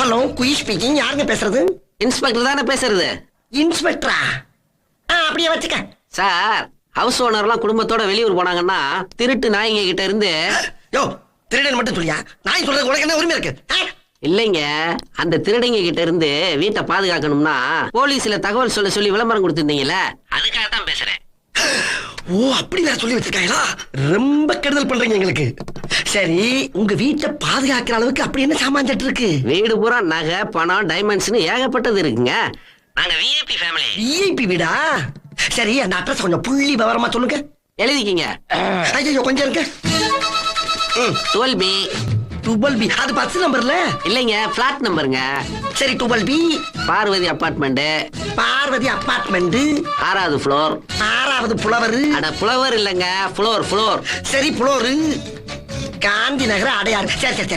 Hello, quiz speaking. யாருங்க பேசுறது? Inspector தானே பேசுறது. இன்ஸ்பெக்டரா? அப்படியே வச்சுக்க. சார், ஹவுஸ் ஓனர்லாம் குடும்பத்தோட வெளியூர் போனாங்கன்னா திருட்டு நாய்ங்க கிட்ட இருந்து. யோ, திருடன் மட்டும் சொல்லியா? நாய் சொல்றது உனக்கு என்ன உரிமை இருக்கு? இல்லைங்க, அந்த திருடங்க கிட்ட இருந்து வீட்டை பாதுகாக்கணும்னா போலீஸ்ல தகவல் சொல்ல சொல்லி விளம்பரம் கொடுத்திருந்தீங்கல்ல, அதுக்காக தான் பேசுறேன். ஓ, அப்படி வேற சொல்லி வச்சிருக்காங்களா? ரொம்ப கெடுதல் பண்றீங்க எங்களுக்கு. சரி, உங்க வீட்டை பாதுகாக்கிற அளவுக்கு அப்படி என்ன சாமான் சட்டு இருக்கு? வீடு பூரா நகை, பணம், டைமண்ட்ஸ்னு ஏகப்பட்டது இருக்குங்க. நாங்க விஐபி ஃபேமிலி. விஐபி வீடா? சரி, அந்த அட்ரஸ் கொஞ்சம் புள்ளி விவரமா சொல்லுங்க. எழுதிக்கிங்க. ஐயோ, கொஞ்சம் இருக்கு. 12B. 12B அது 10 நம்பர்ல இல்லைங்க, பிளாட் நம்பருங்க. சரி, 12B Parvathi apartment. Parvathi apartment 6வது ஃப்ளோர். 6வது புலவர். அட, புலவர் இல்லைங்க, ஃப்ளோர். சரி, புலோரு, காந்தி நகர், அடையாறு. சரி சரி சரி.